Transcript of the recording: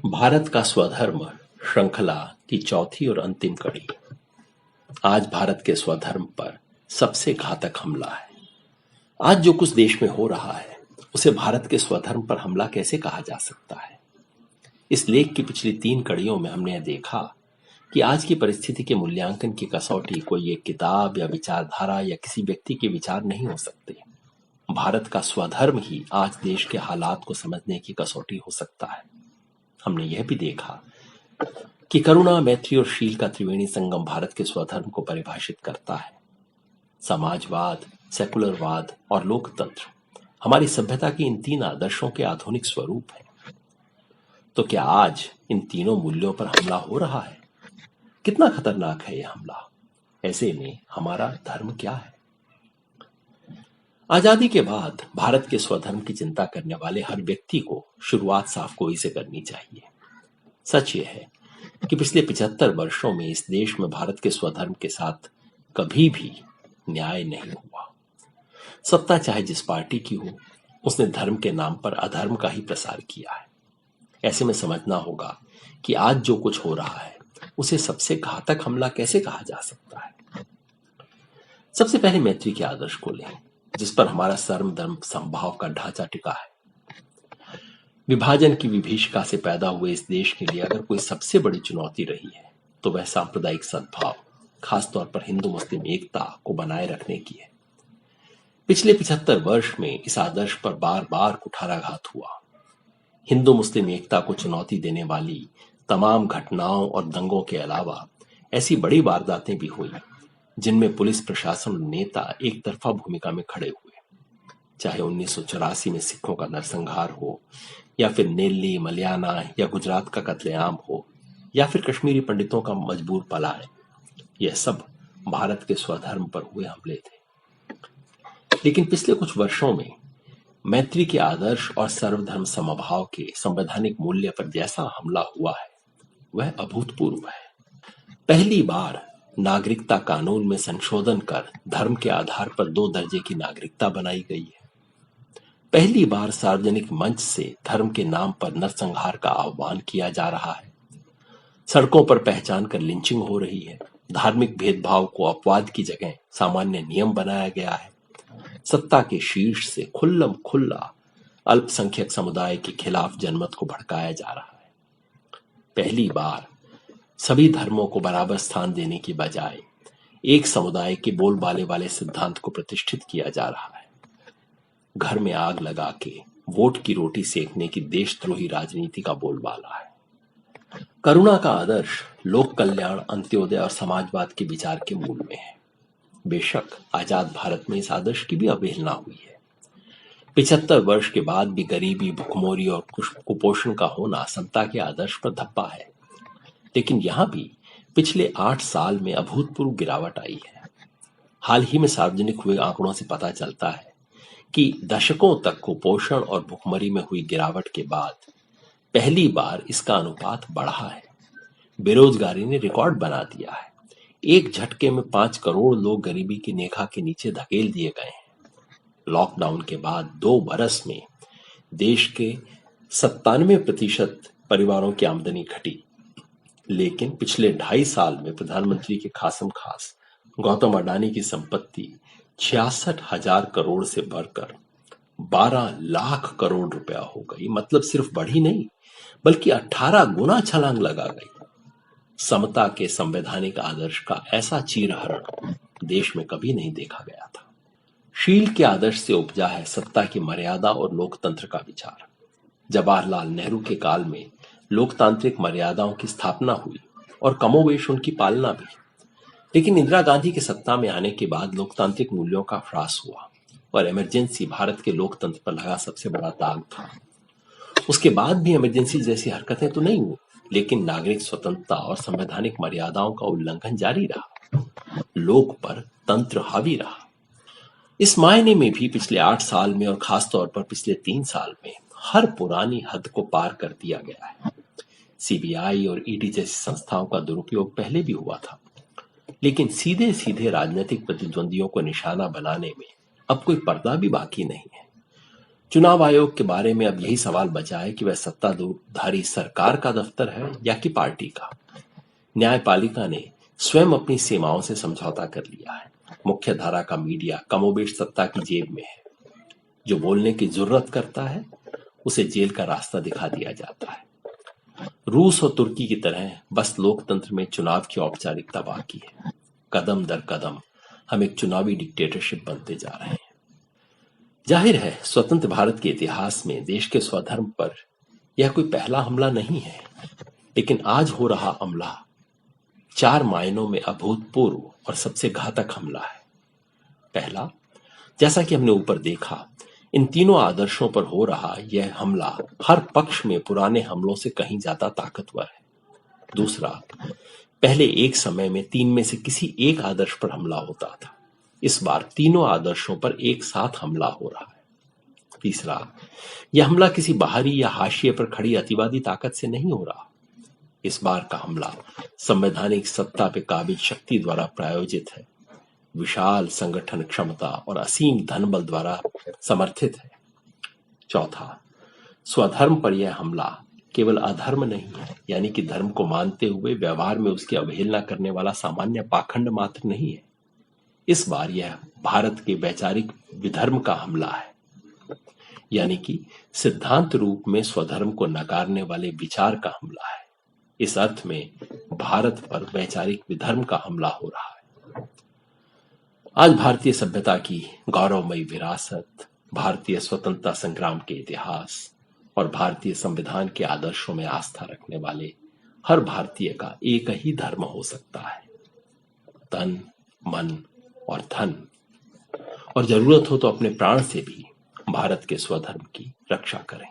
भारत का स्वधर्म श्रृंखला की चौथी और अंतिम कड़ी। आज भारत के स्वधर्म पर सबसे घातक हमला है। आज जो कुछ देश में हो रहा है उसे भारत के स्वधर्म पर हमला कैसे कहा जा सकता है। इस लेख की पिछली 3 कड़ियों में हमने यह देखा कि आज की परिस्थिति के मूल्यांकन की कसौटी कोई एक किताब या विचारधारा या किसी व्यक्ति के विचार नहीं हो सकते। भारत का स्वधर्म ही आज देश के हालात को समझने की कसौटी हो सकता है। हमने यह भी देखा कि करुणा, मैत्री और शील का त्रिवेणी संगम भारत के स्वधर्म को परिभाषित करता है। समाजवाद, सेकुलरवाद और लोकतंत्र हमारी सभ्यता के इन 3 आदर्शों के आधुनिक स्वरूप हैं। तो क्या आज इन तीनों मूल्यों पर हमला हो रहा है? कितना खतरनाक है यह हमला? ऐसे में हमारा धर्म क्या है? आजादी के बाद भारत के स्वधर्म की चिंता करने वाले हर व्यक्ति को शुरुआत साफ गोई से करनी चाहिए। सच यह है कि पिछले 75 वर्षों में इस देश में भारत के स्वधर्म के साथ कभी भी न्याय नहीं हुआ। सत्ता चाहे जिस पार्टी की हो, उसने धर्म के नाम पर अधर्म का ही प्रसार किया है। ऐसे में समझना होगा कि आज जो कुछ हो रहा है उसे सबसे घातक हमला कैसे कहा जा सकता है। सबसे पहले मैत्री के आदर्श को लें, जिस पर हमारा सर्व धर्म समभाव का ढांचा टिका है। विभाजन की विभीषिका से पैदा हुए इस देश के लिए अगर कोई सबसे बड़ी चुनौती रही है तो वह सांप्रदायिक सद्भाव, खासतौर पर हिंदू मुस्लिम एकता को बनाए रखने की है। पिछले 75 वर्ष में इस आदर्श पर बार बार कुठाराघात हुआ। हिंदू मुस्लिम एकता को चुनौती देने वाली तमाम घटनाओं और दंगों के अलावा ऐसी बड़ी वारदातें भी हुई जिनमें पुलिस प्रशासन और नेता एक तरफा भूमिका में खड़े हुए। चाहे 1984 में सिखों का नरसंहार हो, या फिर नेल्ली, मलियाना या गुजरात का कत्लेआम हो, या फिर कश्मीरी पंडितों का मजबूर पलायन, यह सब भारत के स्वधर्म पर हुए हमले थे। लेकिन पिछले कुछ वर्षों में मैत्री के आदर्श और सर्वधर्म समभाव के संवैधानिक मूल्य पर जैसा हमला हुआ है वह अभूतपूर्व है। पहली बार नागरिकता कानून में संशोधन कर धर्म के आधार पर 2 दर्जे की नागरिकता बनाई गई है। पहली बार सार्वजनिक मंच से धर्म के नाम पर नरसंहार का आह्वान किया जा रहा है। सड़कों पर पहचान कर लिंचिंग हो रही है। धार्मिक भेदभाव को अपवाद की जगह सामान्य नियम बनाया गया है। सत्ता के शीर्ष से खुल्लम खुल्ला अल्पसंख्यक समुदाय के खिलाफ जनमत को भड़काया जा रहा है। पहली बार सभी धर्मों को बराबर स्थान देने की बजाय एक समुदाय के बोलबाले वाले सिद्धांत को प्रतिष्ठित किया जा रहा है। घर में आग लगा के वोट की रोटी सेकने की देशद्रोही राजनीति का बोलबाला है। करुणा का आदर्श लोक कल्याण, अंत्योदय और समाजवाद के विचार के मूल में है। बेशक आजाद भारत में इस आदर्श की भी अवहेलना हुई है। 75 वर्ष के बाद भी गरीबी, भुखमरी और कुपोषण का होना समता के आदर्श पर धब्बा है। लेकिन यहां भी पिछले 8 साल में अभूतपूर्व गिरावट आई है। हाल ही में सार्वजनिक हुए आंकड़ों से पता चलता है कि दशकों तक कुपोषण और भुखमरी में हुई गिरावट के बाद पहली बार इसका अनुपात बढ़ा है। बेरोजगारी ने रिकॉर्ड बना दिया है। एक झटके में 5 करोड़ लोग गरीबी की नेखा के नीचे धकेल दिए गए हैं। लॉकडाउन के बाद 2 बरस में देश के 97% परिवारों की आमदनी घटी। लेकिन पिछले 2.5 साल में प्रधानमंत्री के खासम खास गौतम अडानी की संपत्ति 66,000 करोड़ से बढ़कर 12 लाख करोड़ रुपया हो गई। मतलब सिर्फ बढ़ी नहीं बल्कि 18 गुना छलांग लगा गई। समता के संवैधानिक आदर्श का ऐसा चीरहरण देश में कभी नहीं देखा गया था। शील के आदर्श से उपजा है सत्ता की मर्यादा और लोकतंत्र का विचार। जवाहरलाल नेहरू के काल में लोकतांत्रिक मर्यादाओं की स्थापना हुई और कमोवेश उनकी पालना भी। लेकिन इंदिरा गांधी के सत्ता में आने के बाद लोकतांत्रिक मूल्यों का ह्रास हुआ और इमरजेंसी भारत के लोकतंत्र पर लगा सबसे बड़ा दाग था। उसके बाद भी इमरजेंसी जैसी हरकतें तो नहीं हुई, लेकिन नागरिक स्वतंत्रता और संवैधानिक मर्यादाओं का उल्लंघन जारी रहा। लोक पर तंत्र हावी रहा। इस मायने में भी पिछले 8 साल में और खासतौर पर पिछले 3 साल में हर पुरानी हद को पार कर दिया गया है। सीबीआई और ईडी जैसी संस्थाओं का दुरुपयोग पहले भी हुआ था, लेकिन सीधे सीधे राजनीतिक प्रतिद्वंदियों को निशाना बनाने में अब कोई पर्दा भी बाकी नहीं है। चुनाव आयोग के बारे में अब यही सवाल बचा है कि वह सत्ताधारी सरकार का दफ्तर है या कि पार्टी का। न्यायपालिका ने स्वयं अपनी सीमाओं से समझौता कर लिया है। मुख्य धारा का मीडिया कमोबेश सत्ता की जेब में है। जो बोलने की जरूरत करता है उसे जेल का रास्ता दिखा दिया जाता है। रूस और तुर्की की तरह बस लोकतंत्र में चुनाव की औपचारिकता बाकी है। कदम दर कदम हम एक चुनावी डिक्टेटरशिप बनते जा रहे हैं। जाहिर है, स्वतंत्र भारत के इतिहास में देश के स्वधर्म पर यह कोई पहला हमला नहीं है, लेकिन आज हो रहा हमला 4 मायनों में अभूतपूर्व और सबसे घातक हमला है। पहला, जैसा कि हमने ऊपर देखा, इन तीनों आदर्शों पर हो रहा यह हमला हर पक्ष में पुराने हमलों से कहीं ज्यादा ताकतवर है। दूसरा, पहले एक समय में 3 में से किसी एक आदर्श पर हमला होता था। इस बार तीनों आदर्शों पर एक साथ हमला हो रहा है। तीसरा, यह हमला किसी बाहरी या हाशिए पर खड़ी अतिवादी ताकत से नहीं हो रहा। इस बार का हमला संवैधानिक सत्ता पे काबिज शक्ति द्वारा प्रायोजित है, विशाल संगठन क्षमता और असीम धनबल द्वारा समर्थित है। चौथा, स्वधर्म पर यह हमला केवल अधर्म नहीं है, यानी कि धर्म को मानते हुए व्यवहार में उसकी अवहेलना करने वाला सामान्य पाखंड मात्र नहीं है। इस बार यह भारत के वैचारिक विधर्म का हमला है, यानी कि सिद्धांत रूप में स्वधर्म को नकारने वाले विचार का हमला है। इस अर्थ में भारत पर वैचारिक विधर्म का हमला हो रहा है। आज भारतीय सभ्यता की गौरवमयी विरासत, भारतीय स्वतंत्रता संग्राम के इतिहास और भारतीय संविधान के आदर्शों में आस्था रखने वाले हर भारतीय का एक ही धर्म हो सकता है, तन, मन और धन, और जरूरत हो तो अपने प्राण से भी भारत के स्वधर्म की रक्षा करें।